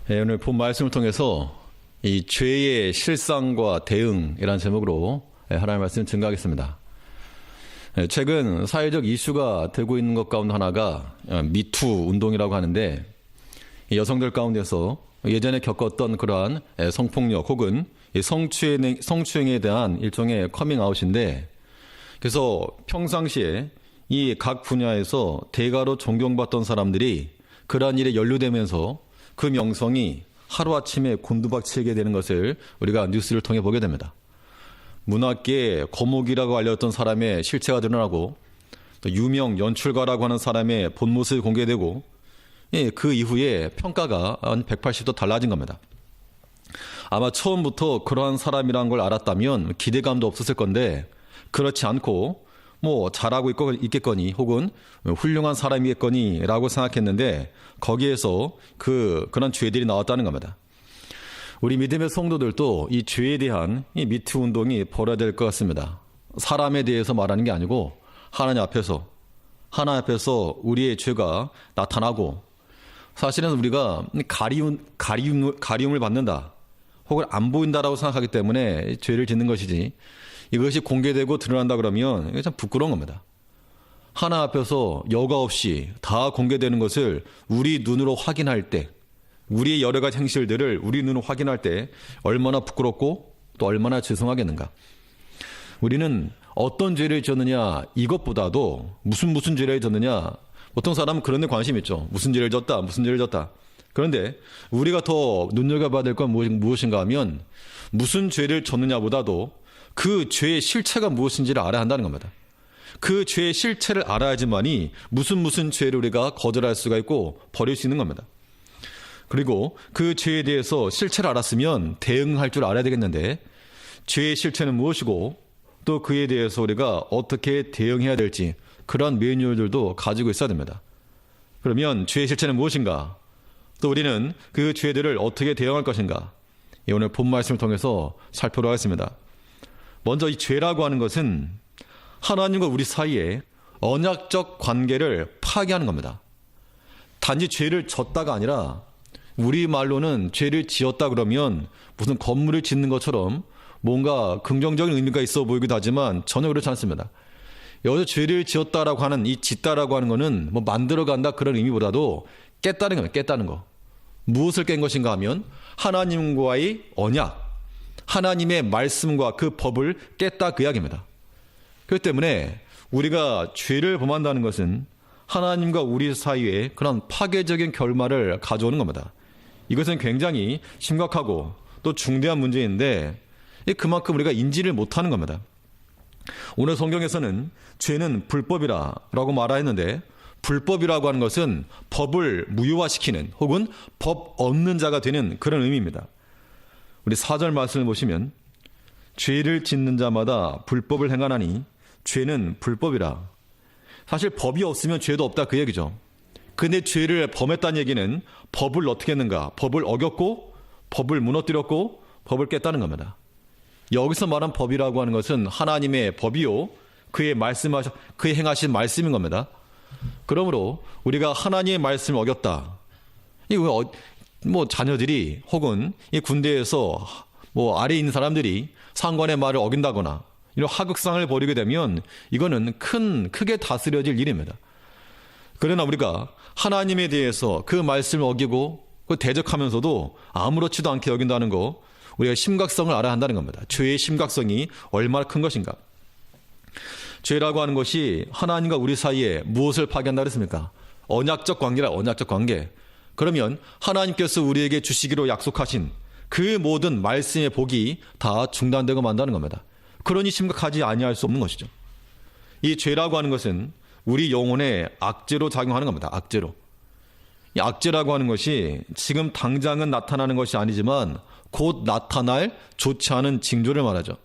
오늘 본 말씀을 통해서 이 죄의 실상과 대응이라는 제목으로 하나님의 말씀을 증거하겠습니다. 최근 사회적 이슈가 되고 있는 것 가운데 하나가 미투 운동이라고 하는데, 여성들 가운데서 예전에 겪었던 그러한 성폭력 혹은 성추행에 대한 일종의 커밍아웃인데, 그래서 평상시에 이 각 분야에서 대가로 존경받던 사람들이 그러한 일에 연루되면서 그 명성이 하루아침에 곤두박치게 되는 것을 우리가 뉴스를 통해 보게 됩니다. 문학계의 거목이라고 알렸던 사람의 실체가 드러나고, 또 유명 연출가라고 하는 사람의 본 모습이 공개되고, 그 이후에 평가가 한 180도 달라진 겁니다. 아마 처음부터 그러한 사람이라는 걸 알았다면 기대감도 없었을 건데, 그렇지 않고 잘하고 있겠거니 혹은 훌륭한 사람이겠거니 라고 생각했는데, 거기에서 그런 죄들이 나왔다는 겁니다. 우리 믿음의 성도들도 이 죄에 대한 이 미투 운동이 벌어야 될 것 같습니다. 사람에 대해서 말하는 게 아니고 하나님 앞에서 우리의 죄가 나타나고, 사실은 우리가 가리움을 받는다 혹은 안 보인다라고 생각하기 때문에 죄를 짓는 것이지, 이것이 공개되고 드러난다 그러면 이게 참 부끄러운 겁니다. 하나 앞에서 여과 없이 다 공개되는 것을 우리 눈으로 확인할 때, 우리의 여러 가지 행실들을 우리 눈으로 확인할 때 얼마나 부끄럽고 또 얼마나 죄송하겠는가. 우리는 어떤 죄를 지었느냐 이것보다도 무슨 죄를 졌느냐, 보통 사람은 그런 데 관심이 있죠. 무슨 죄를 졌다. 그런데 우리가 더 눈여겨봐야 될 건 무엇인가 하면, 무슨 죄를 졌느냐보다도 그 죄의 실체가 무엇인지를 알아야 한다는 겁니다. 그 죄의 실체를 알아야지만이 무슨 죄를 우리가 거절할 수가 있고 버릴 수 있는 겁니다. 그리고 그 죄에 대해서 실체를 알았으면 대응할 줄 알아야 되겠는데, 죄의 실체는 무엇이고 또 그에 대해서 우리가 어떻게 대응해야 될지 그런 매뉴얼들도 가지고 있어야 됩니다. 그러면 죄의 실체는 무엇인가? 또 우리는 그 죄들을 어떻게 대응할 것인가? 오늘 본 말씀을 통해서 살펴보도록 하겠습니다. 먼저 이 죄라고 하는 것은 하나님과 우리 사이에 언약적 관계를 파괴하는 겁니다. 단지 죄를 졌다가 아니라, 우리 말로는 죄를 지었다 그러면 무슨 건물을 짓는 것처럼 뭔가 긍정적인 의미가 있어 보이기도 하지만 전혀 그렇지 않습니다. 여기서 죄를 지었다라고 하는 이 짓다라고 하는 것은 만들어간다 그런 의미보다도 깼다는 겁니다. 깼다는 거. 무엇을 깬 것인가 하면 하나님과의 언약, 하나님의 말씀과 그 법을 깼다 그 이야기입니다. 그렇기 때문에 우리가 죄를 범한다는 것은 하나님과 우리 사이에 그런 파괴적인 결말을 가져오는 겁니다. 이것은 굉장히 심각하고 또 중대한 문제인데, 그만큼 우리가 인지를 못하는 겁니다. 오늘 성경에서는 죄는 불법이라고 말하였는데, 불법이라고 하는 것은 법을 무효화시키는 혹은 법 없는 자가 되는 그런 의미입니다. 우리 4절 말씀을 보시면, 죄를 짓는 자마다 불법을 행하나니 죄는 불법이라. 사실 법이 없으면 죄도 없다 그 얘기죠. 근데 죄를 범했다는 얘기는 법을 어떻게 했는가? 법을 어겼고 법을 무너뜨렸고 법을 깼다는 겁니다. 여기서 말한 법이라고 하는 것은 하나님의 법이요, 그의 행하신 말씀인 겁니다. 그러므로 우리가 하나님의 말씀을 어겼다, 이거 자녀들이 혹은 이 군대에서 아래에 있는 사람들이 상관의 말을 어긴다거나 이런 하극상을 벌이게 되면 이거는 크게 다스려질 일입니다. 그러나 우리가 하나님에 대해서 그 말씀을 어기고 대적하면서도 아무렇지도 않게 여긴다는 거, 우리가 심각성을 알아야 한다는 겁니다. 죄의 심각성이 얼마나 큰 것인가. 죄라고 하는 것이 하나님과 우리 사이에 무엇을 파괴한다 그랬습니까? 언약적 관계라. 언약적 관계. 그러면 하나님께서 우리에게 주시기로 약속하신 그 모든 말씀의 복이 다 중단되고 만다는 겁니다. 그러니 심각하지 아니할 수 없는 것이죠. 이 죄라고 하는 것은 우리 영혼에 악재로 작용하는 겁니다. 악재로. 이 악재라고 하는 것이 지금 당장은 나타나는 것이 아니지만 곧 나타날 좋지 않은 징조를 말하죠.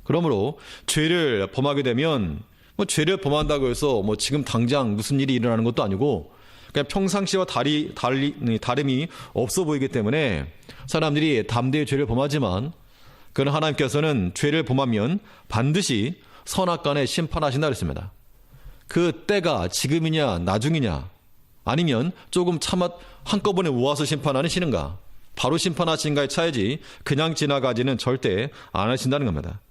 그러므로 죄를 범하게 되면 죄를 범한다고 해서 지금 당장 무슨 일이 일어나는 것도 아니고, 그냥 평상시와 다름이 없어 보이기 때문에 사람들이 담대히 죄를 범하지만, 그러나 하나님께서는 죄를 범하면 반드시 선악간에 심판하신다 그랬습니다. 그 때가 지금이냐 나중이냐 아니면 조금 참아 한꺼번에 모아서 심판하시는가? 바로 심판하신가의 차이지 그냥 지나가지는 절대 안 하신다는 겁니다.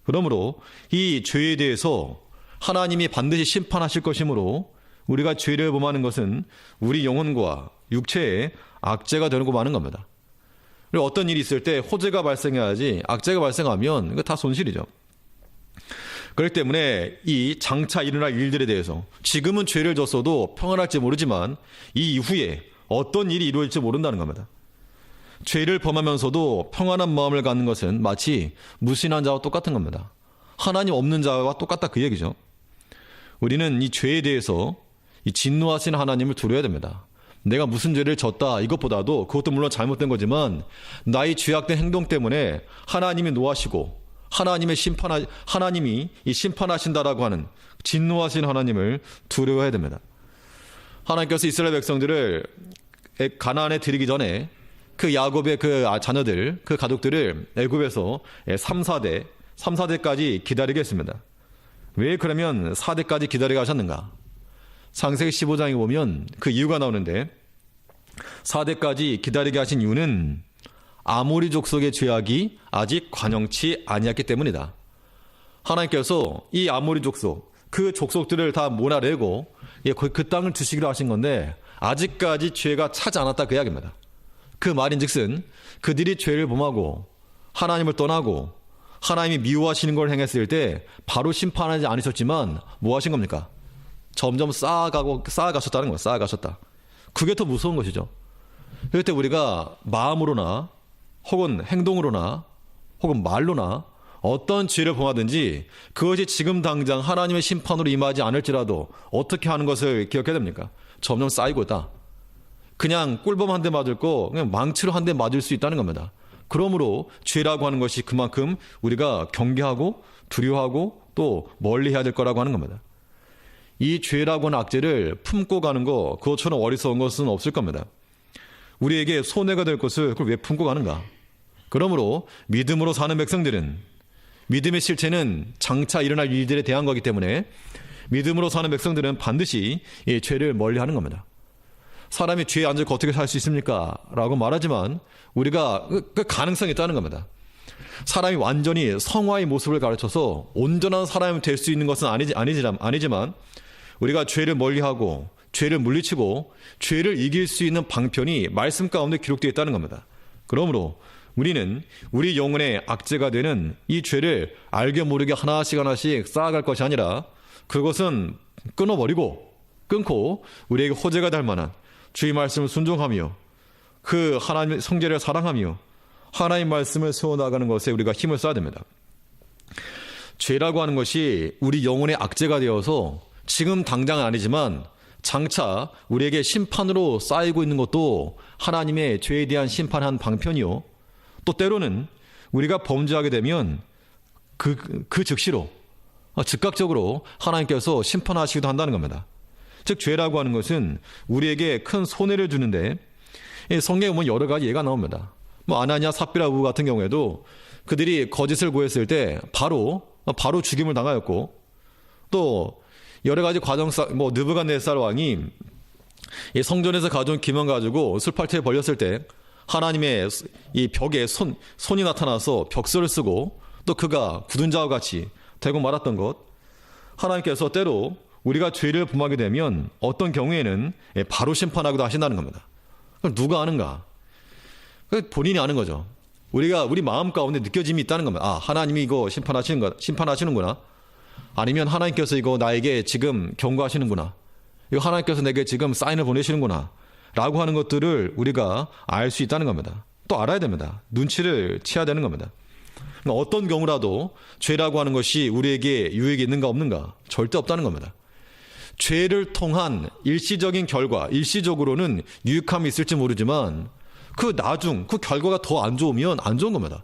그러므로 이 죄에 대해서 하나님이 반드시 심판하실 것이므로 우리가 죄를 범하는 것은 우리 영혼과 육체에 악재가 되고 마는 겁니다. 그리고 어떤 일이 있을 때 호재가 발생해야지 악재가 발생하면 이거 다 손실이죠. 그렇기 때문에 이 장차 일어날 일들에 대해서 지금은 죄를 졌어도 평안할지 모르지만 이 이후에 어떤 일이 이루어질지 모른다는 겁니다. 죄를 범하면서도 평안한 마음을 갖는 것은 마치 무신한 자와 똑같은 겁니다. 하나님 없는 자와 똑같다 그 얘기죠. 우리는 이 죄에 대해서 이 진노하신 하나님을 두려워야 됩니다. 내가 무슨 죄를 졌다 이것보다도 그것도 물론 잘못된 거지만 나의 죄악된 행동 때문에 하나님이 노하시고 하나님이 이 심판하신다라고 하는 진노하신 하나님을 두려워해야 됩니다. 하나님께서 이스라엘 백성들을 가나안에 들이기 전에 그 야곱의 그 자녀들, 그 가족들을 애굽에서 3,4대까지 기다리게 했습니다. 왜 그러면 4대까지 기다리게 하셨는가? 창세기 15장에 보면 그 이유가 나오는데 4대까지 기다리게 하신 이유는 아모리 족속의 죄악이 아직 관영치 아니었기 때문이다. 하나님께서 이 아모리 족속, 그 족속들을 다 몰아내고 그 땅을 주시기로 하신 건데 아직까지 죄가 차지 않았다 그 이야기입니다. 그 말인즉슨 그들이 죄를 범하고 하나님을 떠나고 하나님이 미워하시는 걸 행했을 때 바로 심판하지 않으셨지만 뭐 하신 겁니까? 점점 쌓아가셨다는 거예요. 쌓아가셨다. 그게 더 무서운 것이죠. 그럴 때 우리가 마음으로나 혹은 행동으로나 혹은 말로나 어떤 죄를 범하든지 그것이 지금 당장 하나님의 심판으로 임하지 않을지라도 어떻게 하는 것을 기억해야 됩니까? 점점 쌓이고 있다. 그냥 꿀범 한 대 맞을 거 그냥 망치로 한 대 맞을 수 있다는 겁니다. 그러므로 죄라고 하는 것이 그만큼 우리가 경계하고 두려워하고 또 멀리해야 될 거라고 하는 겁니다. 이 죄라고 하는 악재를 품고 가는 거 그것처럼 어리석은 것은 없을 겁니다. 우리에게 손해가 될 것을 그걸 왜 품고 가는가? 그러므로 믿음으로 사는 백성들은 믿음의 실체는 장차 일어날 일들에 대한 거기 때문에 믿음으로 사는 백성들은 반드시 이 죄를 멀리하는 겁니다. 사람이 죄에 앉아서 어떻게 살 수 있습니까? 라고 말하지만 우리가 그 가능성이 있다는 겁니다. 사람이 완전히 성화의 모습을 가르쳐서 온전한 사람이 될 수 있는 것은 아니지만 우리가 죄를 멀리하고 죄를 물리치고 죄를 이길 수 있는 방편이 말씀 가운데 기록되어 있다는 겁니다. 그러므로 우리는 우리 영혼의 악재가 되는 이 죄를 알게 모르게 하나씩 쌓아갈 것이 아니라 그것은 끊고 우리에게 호재가 될 만한 주의 말씀을 순종하며 그 하나님의 성제를 사랑하며 하나님 말씀을 세워나가는 것에 우리가 힘을 써야 됩니다. 죄라고 하는 것이 우리 영혼의 악재가 되어서 지금 당장은 아니지만 장차 우리에게 심판으로 쌓이고 있는 것도 하나님의 죄에 대한 심판한 방편이요. 또 때로는 우리가 범죄하게 되면 그 즉시로 즉각적으로 하나님께서 심판하시기도 한다는 겁니다. 즉 죄라고 하는 것은 우리에게 큰 손해를 주는데 성경에 보면 여러 가지 예가 나옵니다. 아나니아 삽비라 부부 같은 경우에도 그들이 거짓을 구했을 때 바로 죽임을 당하였고 또 여러 가지 느부갓네살 왕이 성전에서 가져온 기만 가지고 술팔트에 벌렸을 때 하나님의 이 벽에 손이 나타나서 벽서를 쓰고 또 그가 굳은 자와 같이 되고 말았던 것, 하나님께서 때로 우리가 죄를 범하게 되면 어떤 경우에는 바로 심판하기도 하신다는 겁니다. 그럼 누가 아는가? 본인이 아는 거죠. 우리 마음 가운데 느껴짐이 있다는 겁니다. 하나님이 이거 심판하시는구나. 아니면 하나님께서 이거 나에게 지금 경고하시는구나. 이거 하나님께서 내게 지금 사인을 보내시는구나. 라고 하는 것들을 우리가 알 수 있다는 겁니다. 또 알아야 됩니다. 눈치를 채야 되는 겁니다. 어떤 경우라도 죄라고 하는 것이 우리에게 유익이 있는가 없는가? 절대 없다는 겁니다. 죄를 통한 일시적인 결과, 일시적으로는 유익함이 있을지 모르지만 그 결과가 더 안 좋으면 안 좋은 겁니다.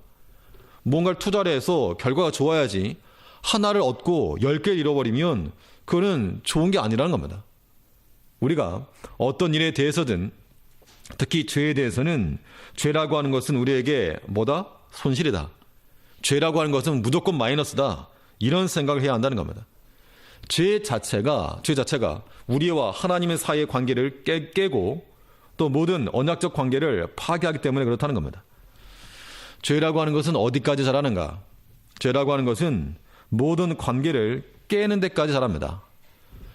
뭔가를 투자를 해서 결과가 좋아야지 하나를 얻고 10개를 잃어버리면 그거는 좋은 게 아니라는 겁니다. 우리가 어떤 일에 대해서든 특히 죄에 대해서는 죄라고 하는 것은 우리에게 손실이다. 죄라고 하는 것은 무조건 마이너스다. 이런 생각을 해야 한다는 겁니다. 죄 자체가 우리와 하나님의 사이의 관계를 깨고 또 모든 언약적 관계를 파괴하기 때문에 그렇다는 겁니다. 죄라고 하는 것은 어디까지 자라는가? 죄라고 하는 것은 모든 관계를 깨는 데까지 자랍니다.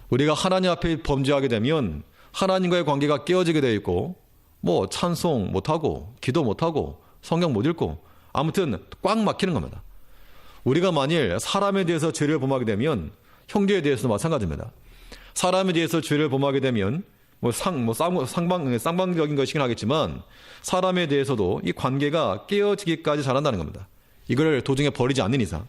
우리가 하나님 앞에 범죄하게 되면 하나님과의 관계가 깨어지게 되어 있고 뭐 찬송 못하고 기도 못하고 성경 못 읽고 아무튼 꽉 막히는 겁니다. 우리가 만일 사람에 대해서 죄를 범하게 되면 형제에 대해서도 마찬가지입니다. 사람에 대해서 죄를 범하게 되면 쌍방적인 것이긴 하겠지만 사람에 대해서도 이 관계가 깨어지기까지 자란다는 겁니다. 이걸 도중에 버리지 않는 이상.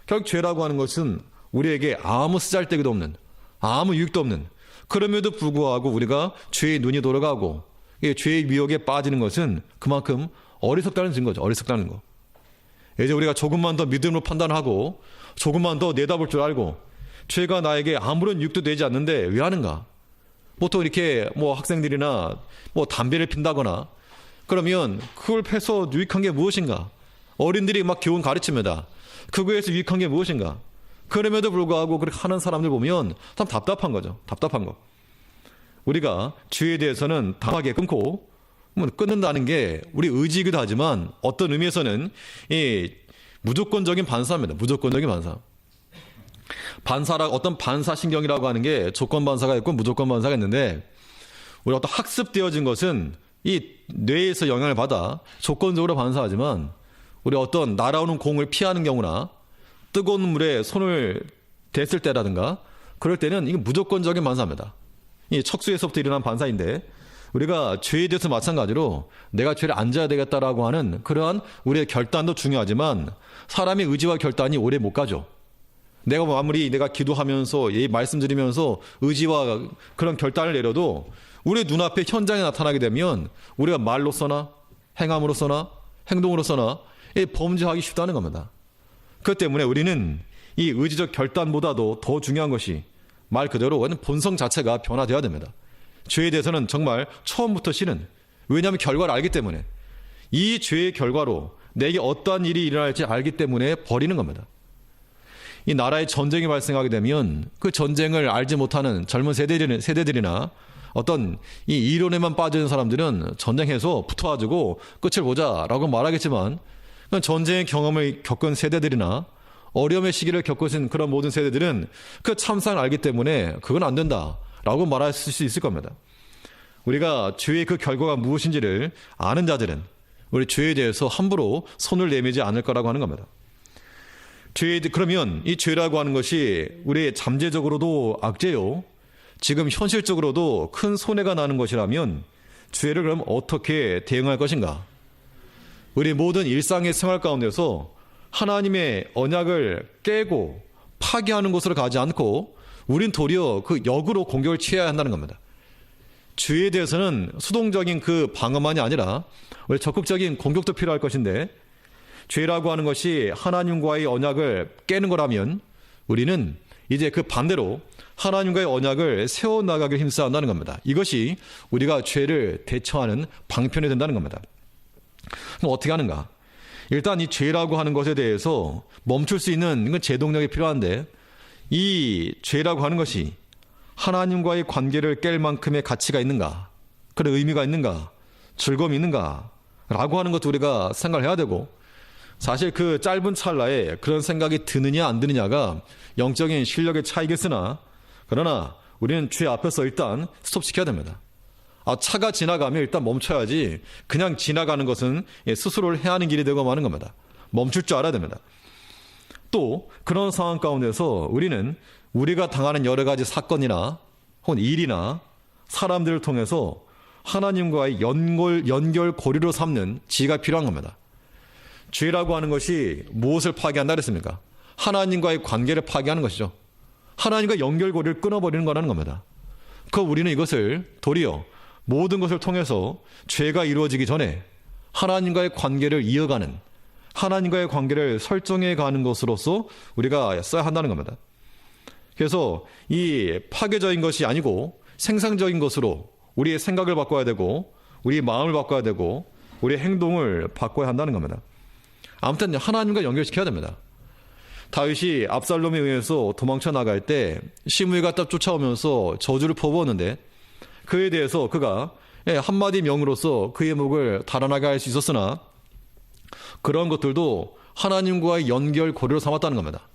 결국 죄라고 하는 것은 우리에게 아무 쓰잘데기도 없는, 아무 유익도 없는, 그럼에도 불구하고 우리가 죄의 눈이 돌아가고 죄의 미혹에 빠지는 것은 그만큼 어리석다는 증거죠. 어리석다는 거. 이제 우리가 조금만 더 믿음으로 판단하고 조금만 더 내다볼 줄 알고 죄가 나에게 아무런 유익도 되지 않는데 왜 하는가? 보통 이렇게 학생들이나 담배를 핀다거나 그러면 그걸 패서 유익한 게 무엇인가? 어린들이 막 교훈 가르칩니다. 그거에서 유익한 게 무엇인가? 그럼에도 불구하고 그렇게 하는 사람들 보면 참 답답한 거죠. 답답한 거. 우리가 죄에 대해서는 담하게 끊고 끊는다는 게 우리 의지이기도 하지만 어떤 의미에서는 이 무조건적인 반사입니다. 무조건적인 반사. 어떤 반사신경이라고 하는 게 조건 반사가 있고 무조건 반사가 있는데 우리 어떤 학습되어진 것은 이 뇌에서 영향을 받아 조건적으로 반사하지만 우리 어떤 날아오는 공을 피하는 경우나 뜨거운 물에 손을 댔을 때라든가 그럴 때는 이게 무조건적인 반사입니다. 이 척수에서부터 일어난 반사인데 우리가 죄에 대해서 마찬가지로 내가 죄를 안 져야 되겠다라고 하는 그러한 우리의 결단도 중요하지만 사람의 의지와 결단이 오래 못 가죠. 내가 기도하면서 말씀드리면서 의지와 그런 결단을 내려도 우리 눈앞에 현장에 나타나게 되면 우리가 말로서나 행함으로서나 행동으로서나 범죄하기 쉽다는 겁니다. 그렇기 때문에 우리는 이 의지적 결단보다도 더 중요한 것이 말 그대로 본성 자체가 변화되어야 됩니다. 죄에 대해서는 정말 처음부터 싫은, 왜냐하면 결과를 알기 때문에 이 죄의 결과로 내게 어떠한 일이 일어날지 알기 때문에 버리는 겁니다. 이 나라에 전쟁이 발생하게 되면 그 전쟁을 알지 못하는 젊은 세대들이나 어떤 이 이론에만 빠지는 사람들은 전쟁해서 붙어가지고 끝을 보자라고 말하겠지만 전쟁의 경험을 겪은 세대들이나 어려움의 시기를 겪으신 그런 모든 세대들은 그 참상을 알기 때문에 그건 안 된다라고 말할 수 있을 겁니다. 우리가 죄의 그 결과가 무엇인지를 아는 자들은 우리 죄에 대해서 함부로 손을 내밀지 않을 거라고 하는 겁니다. 그러면 이 죄라고 하는 것이 우리 잠재적으로도 악죄요, 지금 현실적으로도 큰 손해가 나는 것이라면 죄를 그럼 어떻게 대응할 것인가? 우리 모든 일상의 생활 가운데서 하나님의 언약을 깨고 파괴하는 곳으로 가지 않고 우린 도리어 그 역으로 공격을 취해야 한다는 겁니다. 죄에 대해서는 수동적인 그 방어만이 아니라 우리 적극적인 공격도 필요할 것인데 죄라고 하는 것이 하나님과의 언약을 깨는 거라면 우리는 이제 그 반대로 하나님과의 언약을 세워나가길 힘써야 한다는 겁니다. 이것이 우리가 죄를 대처하는 방편이 된다는 겁니다. 그럼 어떻게 하는가? 일단 이 죄라고 하는 것에 대해서 멈출 수 있는 제동력이 필요한데 이 죄라고 하는 것이 하나님과의 관계를 깰 만큼의 가치가 있는가? 그런 의미가 있는가? 즐거움이 있는가? 라고 하는 것도 우리가 생각을 해야 되고 사실 그 짧은 찰나에 그런 생각이 드느냐 안 드느냐가 영적인 실력의 차이겠으나 그러나 우리는 죄 앞에서 일단 스톱시켜야 됩니다. 차가 지나가면 일단 멈춰야지 그냥 지나가는 것은 스스로를 해하는 길이 되고 마는 겁니다. 멈출 줄 알아야 됩니다. 또 그런 상황 가운데서 우리는 우리가 당하는 여러 가지 사건이나 혹은 일이나 사람들을 통해서 하나님과의 연결 고리로 삼는 지혜가 필요한 겁니다. 죄라고 하는 것이 무엇을 파괴한다 그랬습니까? 하나님과의 관계를 파괴하는 것이죠. 하나님과 연결고리를 끊어버리는 거라는 겁니다. 우리는 이것을 도리어 모든 것을 통해서 죄가 이루어지기 전에 하나님과의 관계를 이어가는, 하나님과의 관계를 설정해 가는 것으로서 우리가 써야 한다는 겁니다. 그래서 이 파괴적인 것이 아니고 생산적인 것으로 우리의 생각을 바꿔야 되고 우리의 마음을 바꿔야 되고 우리의 행동을 바꿔야 한다는 겁니다. 아무튼 하나님과 연결시켜야 됩니다. 다윗이 압살롬에 의해서 도망쳐 나갈 때 시므이가 딱 쫓아오면서 저주를 퍼부었는데 그에 대해서 그가 한마디 명으로서 그의 목을 달아나게 할 수 있었으나 그런 것들도 하나님과의 연결 고리로 삼았다는 겁니다.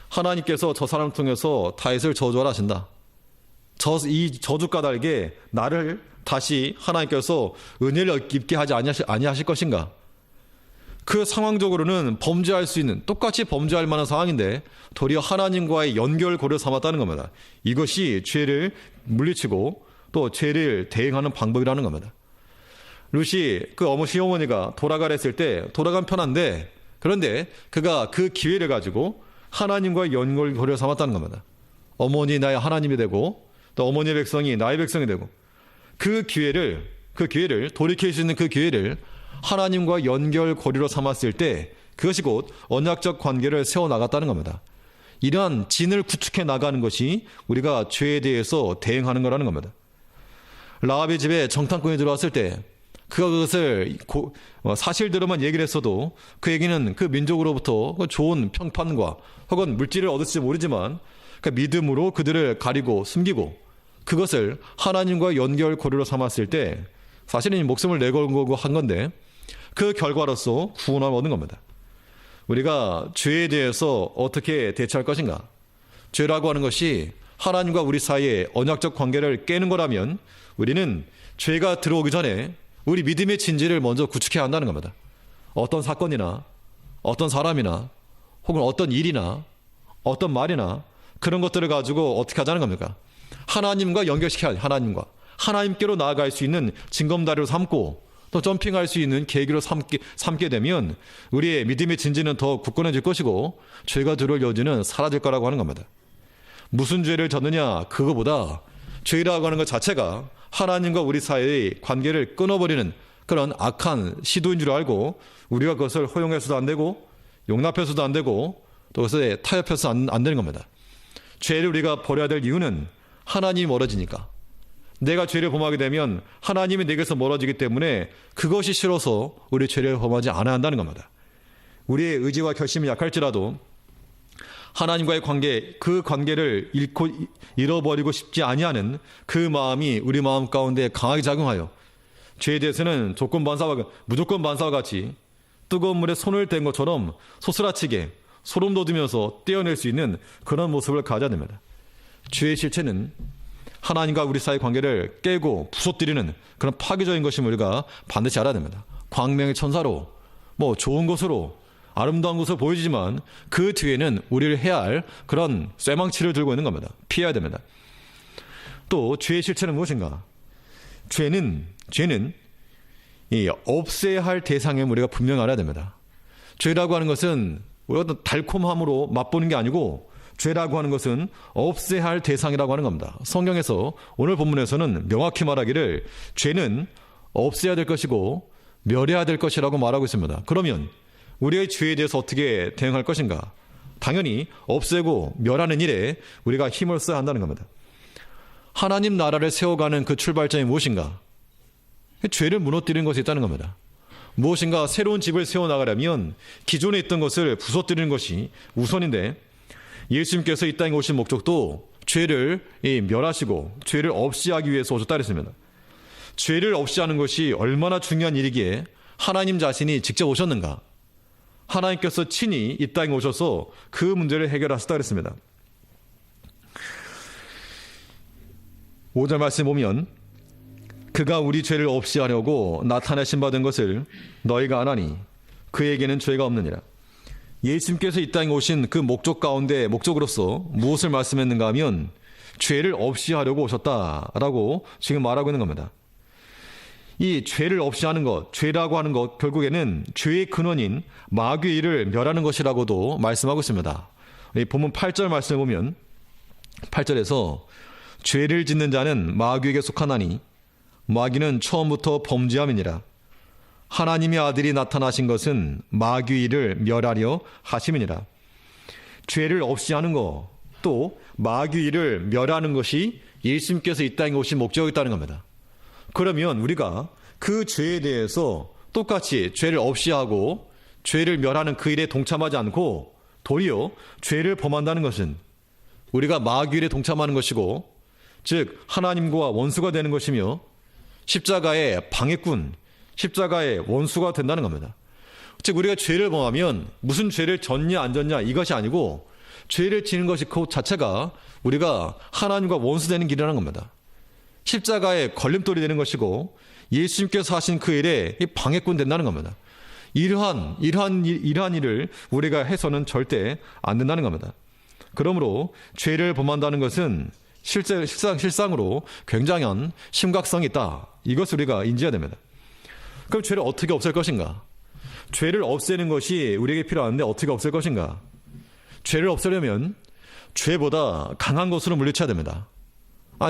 하나님께서 저 사람을 통해서 다윗을 저주하라 하신다. 이 저주 까닭에 나를 다시 하나님께서 은혜를 입게 하지 아니하실 것인가? 그 상황적으로는 범죄할 수 있는, 똑같이 범죄할 만한 상황인데 도리어 하나님과의 연결 고리를 삼았다는 겁니다. 이것이 죄를 물리치고 또 죄를 대응하는 방법이라는 겁니다. 룻이 그 시어머니가 돌아가라 했을 때 돌아간 편한데, 그런데 그가 그 기회를 가지고 하나님과의 연결 고리를 삼았다는 겁니다. 어머니 나의 하나님이 되고 또 어머니의 백성이 나의 백성이 되고 그 기회를 돌이킬 수 있는 그 기회를 하나님과 연결 고리로 삼았을 때 그것이 곧 언약적 관계를 세워나갔다는 겁니다. 이러한 진을 구축해 나가는 것이 우리가 죄에 대해서 대응하는 거라는 겁니다. 라합의 집에 정탐꾼이 들어왔을 때 그가 그것을 사실대로만 얘기를 했어도 그에게는 그 민족으로부터 좋은 평판과 혹은 물질을 얻을지 모르지만 그 믿음으로 그들을 가리고 숨기고 그것을 하나님과 연결 고리로 삼았을 때 사실은 목숨을 내걸고 한 건데 그 결과로서 구원을 얻는 겁니다. 우리가 죄에 대해서 어떻게 대처할 것인가? 죄라고 하는 것이 하나님과 우리 사이의 언약적 관계를 깨는 거라면 우리는 죄가 들어오기 전에 우리 믿음의 진지를 먼저 구축해야 한다는 겁니다. 어떤 사건이나 어떤 사람이나 혹은 어떤 일이나 어떤 말이나 그런 것들을 가지고 어떻게 하자는 겁니까? 하나님과 연결시켜야 하나님께로 나아갈 수 있는 징검다리로 삼고 또 점핑할 수 있는 계기로 삼게 되면 우리의 믿음의 진지는 더 굳건해질 것이고 죄가 들어올 여지는 사라질 거라고 하는 겁니다. 무슨 죄를 졌느냐, 그거보다 죄라고 하는 것 자체가 하나님과 우리 사이의 관계를 끊어버리는 그런 악한 시도인 줄 알고 우리가 그것을 허용해서도 안 되고 용납해서도 안 되고 또 그것에 타협해서 안 되는 겁니다. 죄를 우리가 버려야 될 이유는 하나님이 멀어지니까, 내가 죄를 범하게 되면 하나님이 내게서 멀어지기 때문에 그것이 싫어서 우리 죄를 범하지 않아야 한다는 겁니다. 우리의 의지와 결심이 약할지라도 하나님과의 관계, 그 관계를 잃어버리고 싶지 아니하는 그 마음이 우리 마음 가운데 강하게 작용하여 죄에 대해서는 무조건 반사와 같이 뜨거운 물에 손을 댄 것처럼 소스라치게 소름 돋으면서 떼어낼 수 있는 그런 모습을 가져야 됩니다. 죄의 실체는 하나님과 우리 사이의 관계를 깨고 부서뜨리는 그런 파괴적인 것임을 우리가 반드시 알아야 됩니다. 광명의 천사로 좋은 것으로 아름다운 것으로 보여지지만 그 뒤에는 우리를 해야 할 그런 쇠망치를 들고 있는 겁니다. 피해야 됩니다. 또 죄의 실체는 무엇인가? 죄는 이 없애야 할 대상임을 우리가 분명히 알아야 됩니다. 죄라고 하는 것은 어떤 달콤함으로 맛보는 게 아니고 죄라고 하는 것은 없애야 할 대상이라고 하는 겁니다. 성경에서 오늘 본문에서는 명확히 말하기를 죄는 없애야 될 것이고 멸해야 될 것이라고 말하고 있습니다. 그러면 우리의 죄에 대해서 어떻게 대응할 것인가? 당연히 없애고 멸하는 일에 우리가 힘을 써야 한다는 겁니다. 하나님 나라를 세워가는 그 출발점이 무엇인가? 죄를 무너뜨리는 것이 있다는 겁니다. 무엇인가 새로운 집을 세워나가려면 기존에 있던 것을 부서뜨리는 것이 우선인데, 예수님께서 이 땅에 오신 목적도 죄를 멸하시고 죄를 없이 하기 위해서 오셨다 그랬습니다. 죄를 없이 하는 것이 얼마나 중요한 일이기에 하나님 자신이 직접 오셨는가? 하나님께서 친히 이 땅에 오셔서 그 문제를 해결하셨다 그랬습니다. 5절 말씀 보면 그가 우리 죄를 없이 하려고 나타내신 바 된 것을 너희가 아나니 그에게는 죄가 없느니라. 예수님께서 이 땅에 오신 그 목적 가운데 목적으로서 무엇을 말씀했는가 하면 죄를 없이 하려고 오셨다라고 지금 말하고 있는 겁니다. 이 죄를 없이 하는 것, 죄라고 하는 것, 결국에는 죄의 근원인 마귀의 일을 멸하는 것이라고도 말씀하고 있습니다. 본문 8절 말씀을 보면 8절에서 죄를 짓는 자는 마귀에게 속하나니 마귀는 처음부터 범죄함이니라. 하나님의 아들이 나타나신 것은 마귀의 일을 멸하려 하심이니라. 죄를 없이 하는 것, 또 마귀의 일을 멸하는 것이 예수님께서 이 땅에 오신 목적이었다는 겁니다. 그러면 우리가 그 죄에 대해서 똑같이 죄를 없이 하고 죄를 멸하는 그 일에 동참하지 않고 도리어 죄를 범한다는 것은 우리가 마귀에 동참하는 것이고, 즉 하나님과 원수가 되는 것이며 십자가의 방해꾼, 십자가의 원수가 된다는 겁니다. 즉 우리가 죄를 범하면 무슨 죄를 졌냐 안 졌냐 이것이 아니고, 죄를 지는 것이 그 자체가 우리가 하나님과 원수되는 길이라는 겁니다. 십자가의 걸림돌이 되는 것이고, 예수님께서 하신 그 일에 방해꾼 된다는 겁니다. 이러한 일을 우리가 해서는 절대 안 된다는 겁니다. 그러므로 죄를 범한다는 것은 실상으로 굉장한 심각성이 있다. 이것을 우리가 인지해야 됩니다. 그럼 죄를 어떻게 없앨 것인가? 죄를 없애는 것이 우리에게 필요한데 어떻게 없앨 것인가? 죄를 없애려면 죄보다 강한 것으로 물리쳐야 됩니다.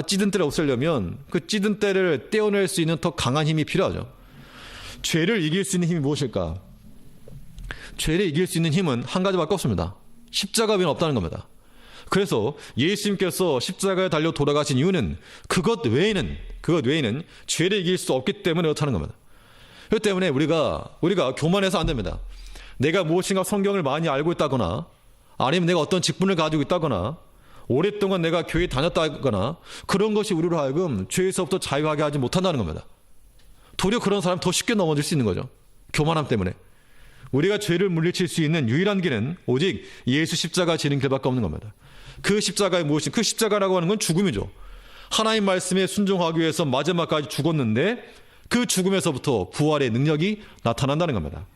찌든 때를 없애려면 그 찌든 때를 떼어낼 수 있는 더 강한 힘이 필요하죠. 죄를 이길 수 있는 힘이 무엇일까? 죄를 이길 수 있는 힘은 한 가지밖에 없습니다. 십자가 외에는 없다는 겁니다. 그래서 예수님께서 십자가에 달려 돌아가신 이유는 그것 외에는 죄를 이길 수 없기 때문에 그렇다는 겁니다. 그렇기 때문에 우리가 교만해서 안 됩니다. 내가 무엇인가 성경을 많이 알고 있다거나, 아니면 내가 어떤 직분을 가지고 있다거나, 오랫동안 내가 교회에 다녔다거나, 그런 것이 우리로 하여금 죄에서부터 자유하게 하지 못한다는 겁니다. 도리어 그런 사람 더 쉽게 넘어질 수 있는 거죠. 교만함 때문에. 우리가 죄를 물리칠 수 있는 유일한 길은 오직 예수 십자가 지는 길밖에 없는 겁니다. 그 십자가의 무엇이, 그 십자가라고 하는 건 죽음이죠. 하나님 말씀에 순종하기 위해서 마지막까지 죽었는데 그 죽음에서부터 부활의 능력이 나타난다는 겁니다.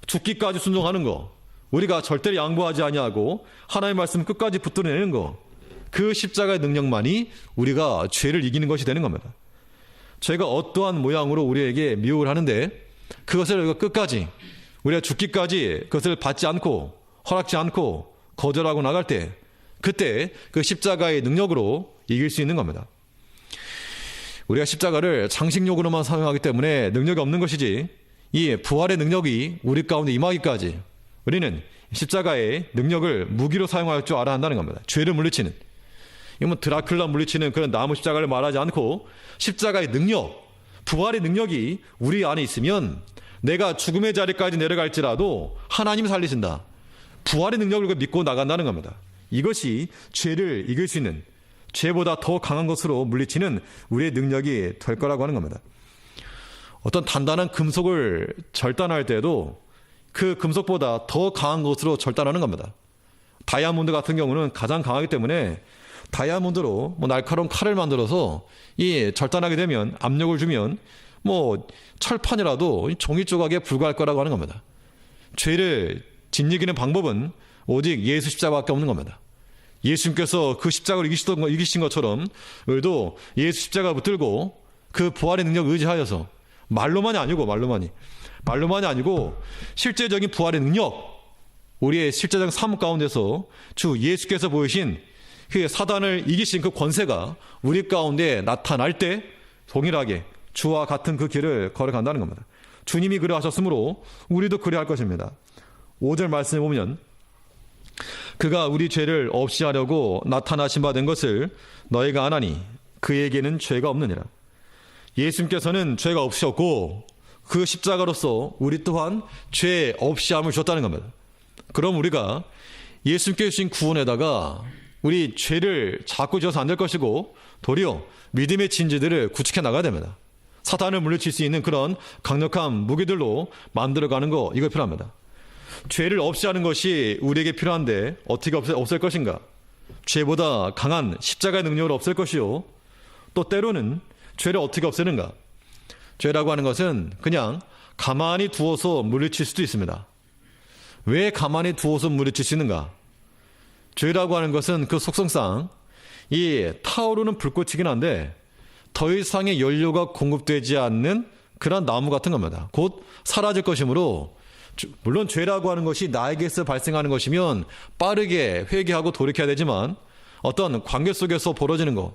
죽기까지 순종하는 거, 우리가 절대로 양보하지 아니하고 하나님 말씀 끝까지 붙들어내는 거, 그 십자가의 능력만이 우리가 죄를 이기는 것이 되는 겁니다. 죄가 어떠한 모양으로 우리에게 미혹을 하는데 그것을 끝까지, 우리가 죽기까지 그것을 받지 않고 허락지 않고 거절하고 나갈 때, 그때 그 십자가의 능력으로 이길 수 있는 겁니다. 우리가 십자가를 장식용으로만 사용하기 때문에 능력이 없는 것이지, 이 부활의 능력이 우리 가운데 임하기까지 우리는 십자가의 능력을 무기로 사용할 줄 알아야 한다는 겁니다. 죄를 물리치는, 이건 드라큘라 물리치는 그런 나무 십자가를 말하지 않고, 십자가의 능력, 부활의 능력이 우리 안에 있으면 내가 죽음의 자리까지 내려갈지라도 하나님이 살리신다. 부활의 능력을 믿고 나간다는 겁니다. 이것이 죄를 이길 수 있는, 죄보다 더 강한 것으로 물리치는 우리의 능력이 될 거라고 하는 겁니다. 어떤 단단한 금속을 절단할 때도 그 금속보다 더 강한 것으로 절단하는 겁니다. 다이아몬드 같은 경우는 가장 강하기 때문에 다이아몬드로 날카로운 칼을 만들어서 이 절단하게 되면, 압력을 주면 철판이라도 종이 조각에 불과할 거라고 하는 겁니다. 죄를 짓이기는 방법은 오직 예수 십자가밖에 없는 겁니다. 예수님께서 그 십자가를 이기신 것처럼 우리도 예수 십자가 붙들고 그 부활의 능력을 의지하여서, 말로만이 아니고 실제적인 부활의 능력, 우리의 실제적인 삶 가운데서 주 예수께서 보이신 그 사단을 이기신 그 권세가 우리 가운데 나타날 때 동일하게 주와 같은 그 길을 걸어간다는 겁니다. 주님이 그래 하셨으므로 우리도 그래 할 것입니다. 5절 말씀에 보면, 그가 우리 죄를 없이 하려고 나타나신 바 된 것을 너희가 아나니 그에게는 죄가 없느니라. 예수님께서는 죄가 없으셨고 그 십자가로서 우리 또한 죄 없이 함을 주셨다는 겁니다. 그럼 우리가 예수님께 주신 구원에다가 우리 죄를 자꾸 지어서 안 될 것이고, 도리어 믿음의 진지들을 구축해 나가야 됩니다. 사탄을 물리칠 수 있는 그런 강력한 무기들로 만들어가는 거, 이거 필요합니다. 죄를 없이 하는 것이 우리에게 필요한데 어떻게 없앨 것인가? 죄보다 강한 십자가의 능력을 없앨 것이요, 또 때로는 죄를 어떻게 없애는가? 죄라고 하는 것은 그냥 가만히 두어서 물리칠 수도 있습니다. 왜 가만히 두어서 물리칠 수 있는가? 죄라고 하는 것은 그 속성상 이 타오르는 불꽃이긴 한데 더 이상의 연료가 공급되지 않는 그런 나무 같은 겁니다. 곧 사라질 것이므로, 물론 죄라고 하는 것이 나에게서 발생하는 것이면 빠르게 회개하고 돌이켜야 되지만, 어떤 관계 속에서 벌어지는 것,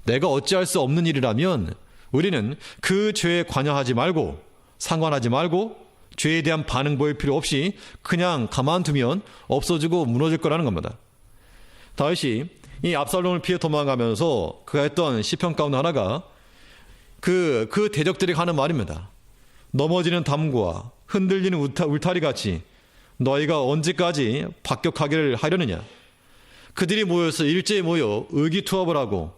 내가 어찌할 수 없는 일이라면 우리는 그 죄에 관여하지 말고, 상관하지 말고, 죄에 대한 반응 보일 필요 없이 그냥 가만두면 없어지고 무너질 거라는 겁니다. 다윗이 이 압살롬을 피해 도망가면서 그가 했던 시편 가운데 하나가 그 대적들이 하는 말입니다. 넘어지는 담과 흔들리는 울타리 같이 너희가 언제까지 박격하기를 하려느냐? 그들이 모여서 일제히 모여 의기투합을 하고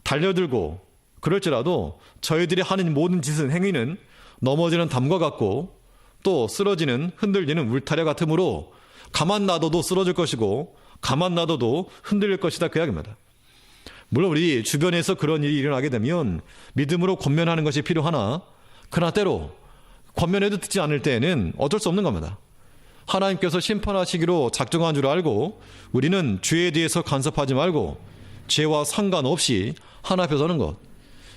달려들고 그럴지라도 저희들이 하는 모든 짓은 행위는 넘어지는 담과 같고 또 쓰러지는 흔들리는 울타리 같으므로 가만 놔둬도 쓰러질 것이고 가만 놔둬도 흔들릴 것이다 그 이야기입니다. 물론 우리 주변에서 그런 일이 일어나게 되면 믿음으로 권면하는 것이 필요하나 그러나 때로 권면해도 듣지 않을 때에는 어쩔 수 없는 겁니다. 하나님께서 심판하시기로 작정한 줄 알고 우리는 죄에 대해서 간섭하지 말고 죄와 상관없이 하나 앞에 서는 것.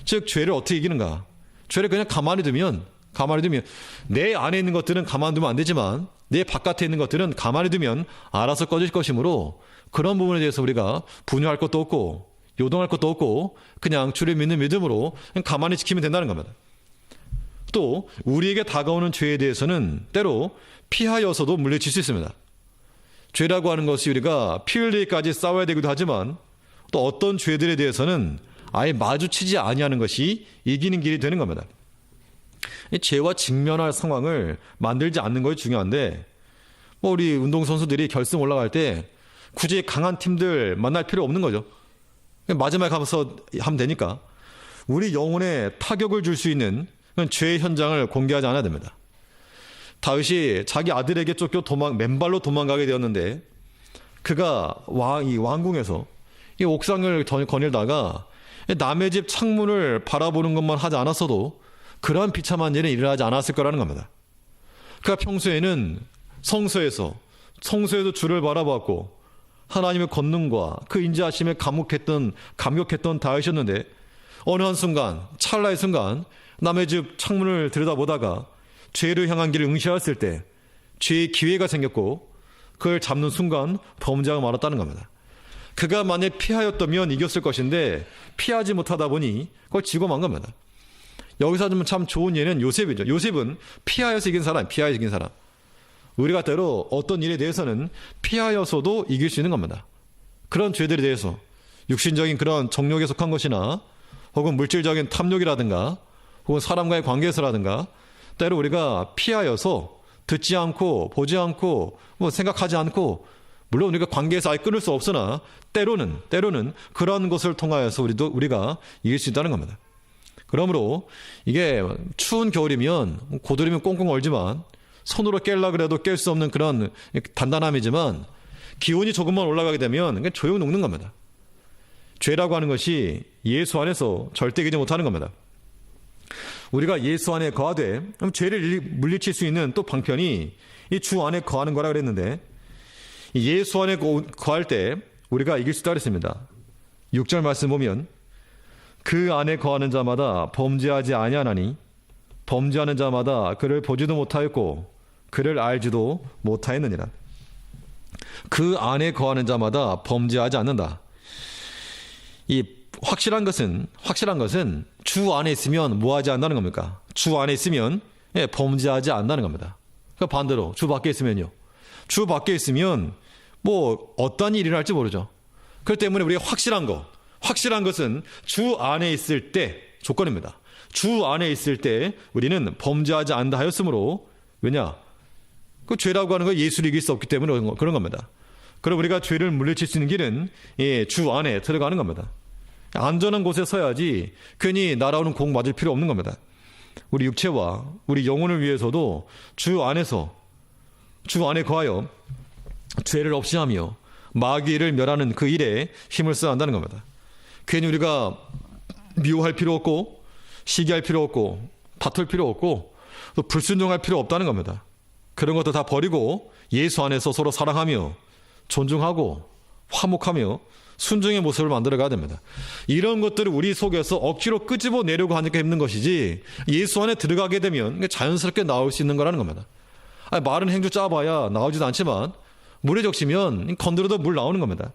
즉 죄를 어떻게 이기는가? 죄를 그냥 가만히 두면 내 안에 있는 것들은 가만두면 안 되지만 내 바깥에 있는 것들은 가만히 두면 알아서 꺼질 것이므로 그런 부분에 대해서 우리가 분유할 것도 없고 요동할 것도 없고 그냥 주를 믿는 믿음으로 그냥 가만히 지키면 된다는 겁니다. 또 우리에게 다가오는 죄에 대해서는 때로 피하여서도 물리칠 수 있습니다. 죄라고 하는 것이 우리가 피 흘리기까지 싸워야 되기도 하지만 또 어떤 죄들에 대해서는 아예 마주치지 아니하는 것이 이기는 길이 되는 겁니다. 이 죄와 직면할 상황을 만들지 않는 것이 중요한데 우리 운동선수들이 결승 올라갈 때 굳이 강한 팀들 만날 필요 없는 거죠. 마지막에 가면서 하면 되니까 우리 영혼에 타격을 줄 수 있는 죄의 현장을 공개하지 않아야 됩니다. 다윗이 자기 아들에게 쫓겨 맨발로 도망가게 되었는데 그가 이 왕궁에서 이 옥상을 거닐다가 남의 집 창문을 바라보는 것만 하지 않았어도 그러한 비참한 일은 일어나지 않았을 거라는 겁니다. 그가 평소에는 성소에도 주를 바라봤고 하나님의 권능과 그 인자하심에 감격했던 다윗이었는데 어느 한순간 찰나의 순간 남의 집 창문을 들여다보다가 죄를 향한 길을 응시하였을 때 죄의 기회가 생겼고 그걸 잡는 순간 범죄가 말았다는 겁니다. 그가 만약 피하였다면 이겼을 것인데 피하지 못하다 보니 그걸 지고 만 겁니다. 여기서 참 좋은 예는 요셉이죠. 요셉은 피하여서 이긴 사람. 우리가 때로 어떤 일에 대해서는 피하여서도 이길 수 있는 겁니다. 그런 죄들에 대해서 육신적인 그런 정욕에 속한 것이나 혹은 물질적인 탐욕이라든가 혹은 사람과의 관계에서라든가 때로 우리가 피하여서 듣지 않고 보지 않고 생각하지 않고 물론 우리가 관계에서 아예 끊을 수 없으나 때로는 그런 것을 통하여서 우리가 이길 수 있다는 겁니다. 그러므로 이게 추운 겨울이면 고드름이 꽁꽁 얼지만 손으로 깰라 그래도 깰 수 없는 그런 단단함이지만 기온이 조금만 올라가게 되면 그냥 조용 녹는 겁니다. 죄라고 하는 것이 예수 안에서 절대 이기지 못하는 겁니다. 우리가 예수 안에 거하되 그럼 죄를 물리칠 수 있는 또 방편이 이 주 안에 거하는 거라 그랬는데 예수 안에 거할 때 우리가 이길 수 있다 그랬습니다. 6절 말씀 보면 그 안에 거하는 자마다 범죄하지 아니하나니 범죄하는 자마다 그를 보지도 못하였고 그를 알지도 못하였느니라. 그 안에 거하는 자마다 범죄하지 않는다. 이 확실한 것은 주 안에 있으면 뭐 하지 않는다는 겁니까? 주 안에 있으면 범죄하지 않는다는 겁니다. 그러니까 반대로 주 밖에 있으면요. 주 밖에 있으면 어떤 일이 일어날지 모르죠. 그렇기 때문에 우리가 확실한 것은 주 안에 있을 때 조건입니다. 주 안에 있을 때 우리는 범죄하지 않는다 하였으므로 왜냐? 그 죄라고 하는 건 예수를 이길 수 없기 때문에 그런 겁니다. 그럼 우리가 죄를 물리칠 수 있는 길은 주 안에 들어가는 겁니다. 안전한 곳에 서야지 괜히 날아오는 공 맞을 필요 없는 겁니다. 우리 육체와 우리 영혼을 위해서도 주 안에 거하여 죄를 없이 하며 마귀를 멸하는 그 일에 힘을 써야 한다는 겁니다. 괜히 우리가 미워할 필요 없고 시기할 필요 없고 다툴 필요 없고 또 불순종할 필요 없다는 겁니다. 그런 것도 다 버리고 예수 안에서 서로 사랑하며 존중하고 화목하며 순종의 모습을 만들어가야 됩니다. 이런 것들을 우리 속에서 억지로 끄집어내려고 하니까 힘든 것이지 예수 안에 들어가게 되면 자연스럽게 나올 수 있는 거라는 겁니다. 마른 행주 짜봐야 나오지도 않지만 물에 적시면 건드려도 물 나오는 겁니다.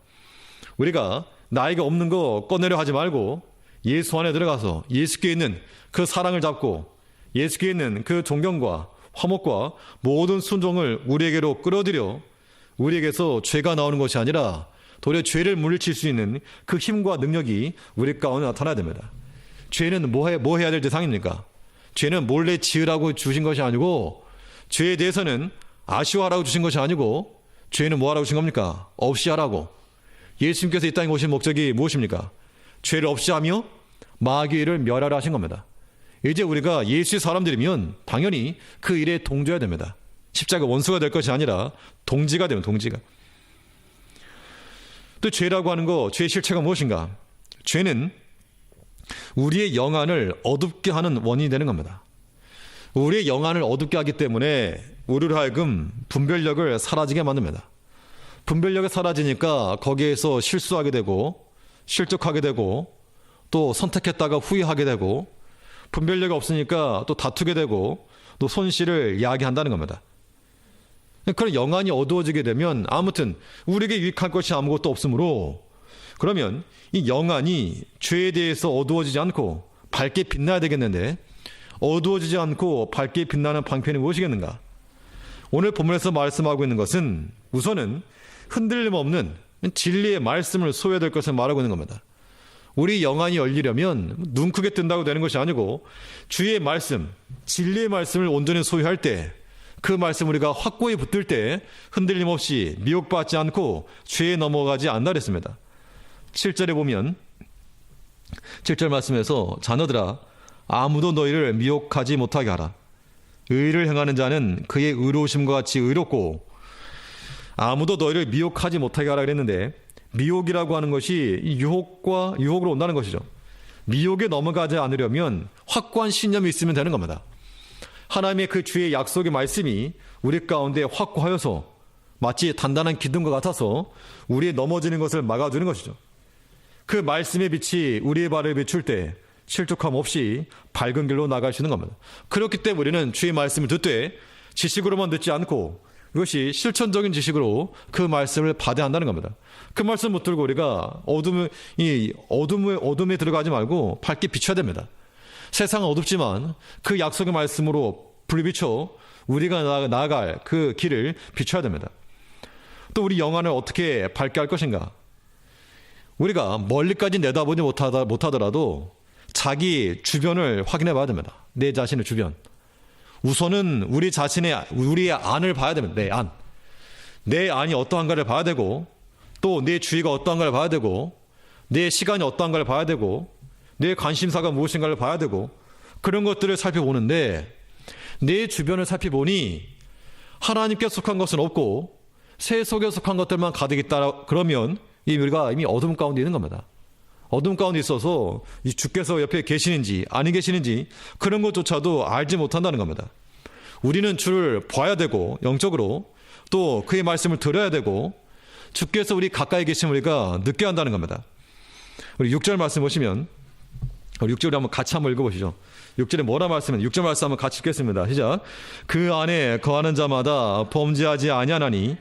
우리가 나이가 없는 거 꺼내려 하지 말고 예수 안에 들어가서 예수께 있는 그 사랑을 잡고 예수께 있는 그 존경과 화목과 모든 순종을 우리에게로 끌어들여 우리에게서 죄가 나오는 것이 아니라 도리어 죄를 물리칠 수 있는 그 힘과 능력이 우리 가운데 나타나야 됩니다. 죄는 뭐 해야 될 대상입니까? 죄는 몰래 지으라고 주신 것이 아니고 죄에 대해서는 아쉬워하라고 주신 것이 아니고 죄는 뭐하라고 주신 겁니까? 없이 하라고. 예수님께서 이 땅에 오신 목적이 무엇입니까? 죄를 없이 하며 마귀를 멸하라 하신 겁니다. 이제 우리가 예수의 사람들이면 당연히 그 일에 동조해야 됩니다. 십자가 원수가 될 것이 아니라 동지가 되면 동지가. 또 죄라고 하는 거, 죄의 실체가 무엇인가? 죄는 우리의 영안을 어둡게 하는 원인이 되는 겁니다. 우리의 영안을 어둡게 하기 때문에 우리로 하여금 분별력을 사라지게 만듭니다. 분별력이 사라지니까 거기에서 실수하게 되고 실족하게 되고 또 선택했다가 후회하게 되고 분별력이 없으니까 또 다투게 되고 또 손실을 야기한다는 겁니다. 그런 영안이 어두워지게 되면 아무튼 우리에게 유익할 것이 아무것도 없으므로 그러면 이 영안이 죄에 대해서 어두워지지 않고 밝게 빛나야 되겠는데 어두워지지 않고 밝게 빛나는 방편이 무엇이겠는가? 오늘 본문에서 말씀하고 있는 것은 우선은 흔들림 없는 진리의 말씀을 소유해야 될 것을 말하고 있는 겁니다. 우리 영안이 열리려면 눈 크게 뜬다고 되는 것이 아니고 주의 말씀, 진리의 말씀을 온전히 소유할 때 그 말씀 우리가 확고히 붙들 때 흔들림 없이 미혹받지 않고 죄에 넘어가지 않나 그랬습니다. 7절에 보면 7절 말씀에서 자녀들아 아무도 너희를 미혹하지 못하게 하라. 의를 행하는 자는 그의 의로우심과 같이 의롭고 아무도 너희를 미혹하지 못하게 하라 그랬는데 미혹이라고 하는 것이 유혹으로 온다는 것이죠. 미혹에 넘어가지 않으려면 확고한 신념이 있으면 되는 겁니다. 하나님의 그 주의 약속의 말씀이 우리 가운데 확고하여서 마치 단단한 기둥과 같아서 우리의 넘어지는 것을 막아주는 것이죠. 그 말씀의 빛이 우리의 발을 비출 때 실족함 없이 밝은 길로 나갈 수 있는 겁니다. 그렇기 때문에 우리는 주의 말씀을 듣되 지식으로만 듣지 않고 이것이 실천적인 지식으로 그 말씀을 받아야 한다는 겁니다. 그 말씀 못 들고 우리가 어둠에 들어가지 말고 밝게 비춰야 됩니다. 세상은 어둡지만 그 약속의 말씀으로 불을 비춰 우리가 나아갈 그 길을 비춰야 됩니다. 또 우리 영안을 어떻게 밝게 할 것인가? 우리가 멀리까지 내다보지 못하더라도 자기 주변을 확인해 봐야 됩니다. 내 자신의 주변. 우선은 우리의 안을 봐야 됩니다. 내 안이 어떠한가를 봐야 되고 또 내 주위가 어떠한가를 봐야 되고 내 시간이 어떠한가를 봐야 되고 내 관심사가 무엇인가를 봐야 되고 그런 것들을 살펴보는데 내 주변을 살펴보니 하나님께 속한 것은 없고 세속에 속한 것들만 가득 있다 그러면 우리가 이미 어둠 가운데 있는 겁니다. 어둠 가운데 있어서 주께서 옆에 계시는지 아니 계시는지 그런 것조차도 알지 못한다는 겁니다. 우리는 주를 봐야 되고 영적으로 또 그의 말씀을 들어야 되고 주께서 우리 가까이 계심을 우리가 느껴야 한다는 겁니다. 우리 6절 말씀 보시면 우리 6절을 한번 같이 한번 읽어보시죠. 6절에 뭐라 말씀은 6절 말씀 한번 같이 읽겠습니다. 시작. 그 안에 거하는 자마다 범죄하지 아니하나니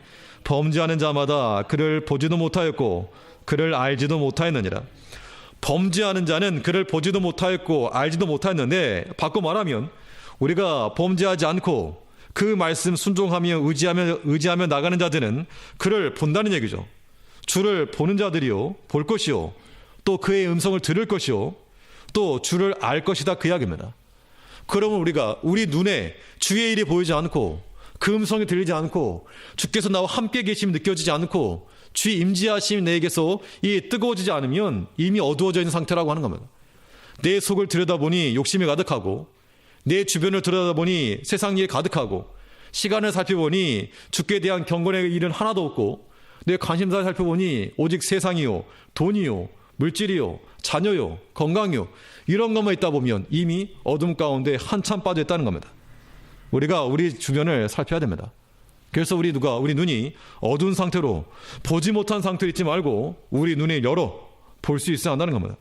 범죄하는 자마다 그를 보지도 못하였고 그를 알지도 못하였느니라. 범죄하는 자는 그를 보지도 못하였고 알지도 못하였는데 바꿔 말하면 우리가 범죄하지 않고 그 말씀 순종하며 의지하며 나가는 자들은 그를 본다는 얘기죠. 주를 보는 자들이요 볼 것이요 또 그의 음성을 들을 것이요 또 주를 알 것이다 그 이야기입니다. 그러면 우리가 우리 눈에 주의 일이 보이지 않고 그 음성이 들리지 않고 주께서 나와 함께 계심이 느껴지지 않고 주의 임재하심이 내게서 이 뜨거워지지 않으면 이미 어두워져 있는 상태라고 하는 겁니다. 내 속을 들여다보니 욕심이 가득하고 내 주변을 들여다보니 세상 일이 가득하고 시간을 살펴보니 주께 대한 경건의 일은 하나도 없고 내 관심사를 살펴보니 오직 세상이요 돈이요 물질이요 자녀요 건강이요 이런 것만 있다 보면 이미 어둠 가운데 한참 빠져 있다는 겁니다. 우리가 우리 주변을 살펴야 됩니다. 그래서 우리 눈이 어두운 상태로 보지 못한 상태로 있지 말고 우리 눈을 열어 볼 수 있어야 한다는 겁니다.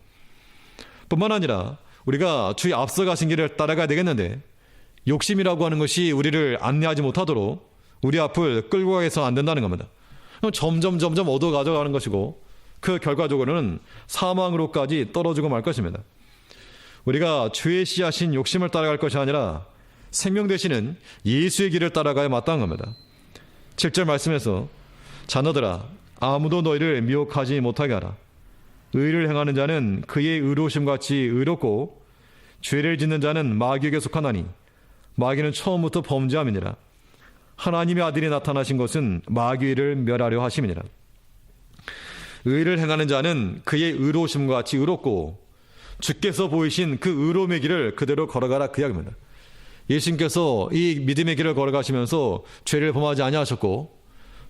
뿐만 아니라 우리가 주의 앞서가신 길을 따라가야 되겠는데 욕심이라고 하는 것이 우리를 안내하지 못하도록 우리 앞을 끌고 가서 안 된다는 겁니다. 점점 얻어 가져가는 것이고 그 결과적으로는 사망으로까지 떨어지고 말 것입니다. 우리가 주의 씨하신 욕심을 따라갈 것이 아니라 생명 되시는 예수의 길을 따라가야 마땅한 겁니다. 7절 말씀에서 자녀들아 아무도 너희를 미혹하지 못하게 하라. 의를 행하는 자는 그의 의로우심같이 의롭고 죄를 짓는 자는 마귀에게 속하나니 마귀는 처음부터 범죄함이니라. 하나님의 아들이 나타나신 것은 마귀를 멸하려 하심이니라. 의를 행하는 자는 그의 의로우심과 같이 의롭고 주께서 보이신 그 의로움의 길을 그대로 걸어가라, 그 이야기입니다. 예수님께서 이 믿음의 길을 걸어가시면서 죄를 범하지 아니하셨고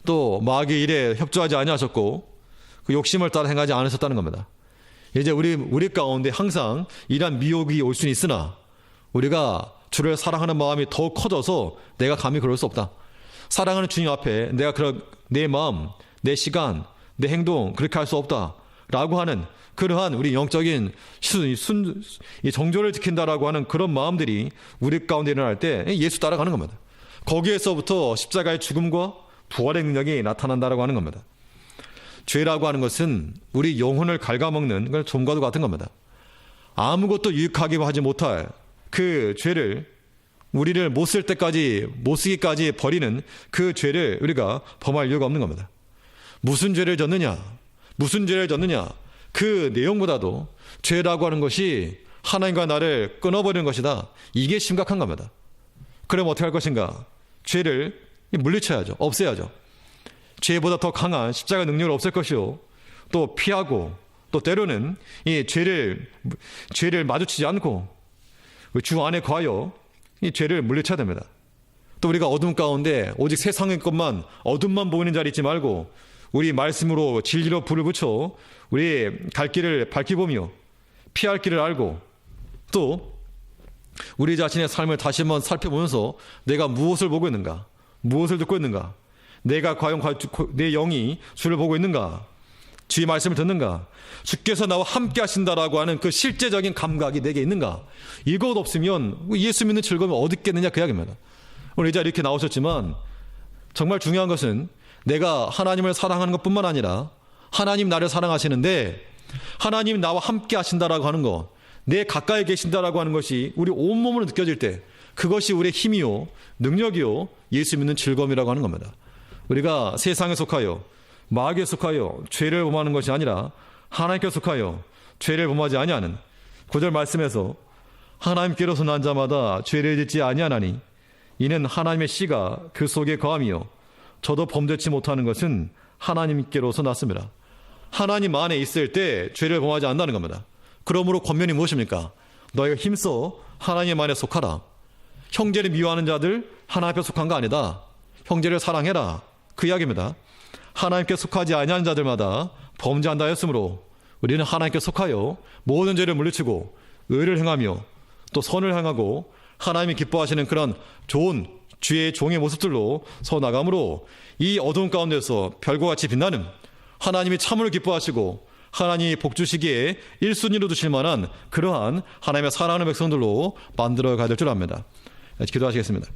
또 마귀의 일에 협조하지 아니하셨고 그 욕심을 따라 행하지 않으셨다는 겁니다. 이제 우리 가운데 항상 이러한 미혹이 올 수는 있으나 우리가 주를 사랑하는 마음이 더욱 커져서 내가 감히 그럴 수 없다. 사랑하는 주님 앞에 내가 내 마음, 내 시간, 내 행동 그렇게 할 수 없다 라고 하는 그러한 우리 영적인 이 정조를 지킨다라고 하는 그런 마음들이 우리 가운데 일어날 때 예수 따라가는 겁니다. 거기에서부터 십자가의 죽음과 부활의 능력이 나타난다라고 하는 겁니다. 죄라고 하는 것은 우리 영혼을 갉아먹는 좀과도 같은 겁니다. 아무것도 유익하게 하지 못할 그 죄를 우리를 못 쓸 때까지 못 쓰기까지 버리는 그 죄를 우리가 범할 이유가 없는 겁니다. 무슨 죄를 졌느냐? 그 내용보다도 죄라고 하는 것이 하나님과 나를 끊어버리는 것이다. 이게 심각한 겁니다. 그럼 어떻게 할 것인가? 죄를 물리쳐야죠. 없애야죠. 죄보다 더 강한 십자가 능력을 없앨 것이요. 또 피하고 또 때로는 이 죄를 마주치지 않고 주 안에 거하여 이 죄를 물리쳐야 됩니다. 또 우리가 어둠 가운데 오직 세상의 것만 어둠만 보이는 자리 있지 말고 우리 말씀으로 진리로 불을 붙여 우리 갈 길을 밝히보며 피할 길을 알고 또 우리 자신의 삶을 다시 한번 살펴보면서 내가 무엇을 보고 있는가, 무엇을 듣고 있는가, 내가 과연 내 영이 주를 보고 있는가, 주의 말씀을 듣는가, 주께서 나와 함께 하신다라고 하는 그 실제적인 감각이 내게 있는가. 이것 없으면 예수 믿는 즐거움이 어디 있겠느냐, 그 이야기입니다. 오늘 이 자리에 이렇게 나오셨지만 정말 중요한 것은 내가 하나님을 사랑하는 것뿐만 아니라 하나님 나를 사랑하시는데 하나님 나와 함께 하신다라고 하는 것, 내 가까이 계신다라고 하는 것이 우리 온몸으로 느껴질 때 그것이 우리의 힘이요 능력이요 예수 믿는 즐거움이라고 하는 겁니다. 우리가 세상에 속하여 마귀에 속하여 죄를 범하는 것이 아니라 하나님께 속하여 죄를 범하지 아니하는 9절 말씀에서 하나님께로서 난 자마다 죄를 짓지 아니하나니 이는 하나님의 씨가 그 속에 거함이요 저도 범죄치 못하는 것은 하나님께로서 났습니다. 하나님 안에 있을 때 죄를 범하지 않는다는 겁니다. 그러므로 권면이 무엇입니까? 너희가 힘써 하나님 안에 속하라. 형제를 미워하는 자들 하나님 앞에 속한 거 아니다. 형제를 사랑해라. 그 이야기입니다. 하나님께 속하지 아니하는 자들마다 범죄한다 했으므로 우리는 하나님께 속하여 모든 죄를 물리치고 의를 행하며 또 선을 행하고 하나님이 기뻐하시는 그런 좋은 주의 종의 모습들로 서나감으로 이 어두운 가운데서 별과 같이 빛나는 하나님이 참으로 기뻐하시고 하나님이 복주시기에 1순위로 두실 만한 그러한 하나님의 사랑하는 백성들로 만들어 가야 될 줄 압니다. 기도하시겠습니다.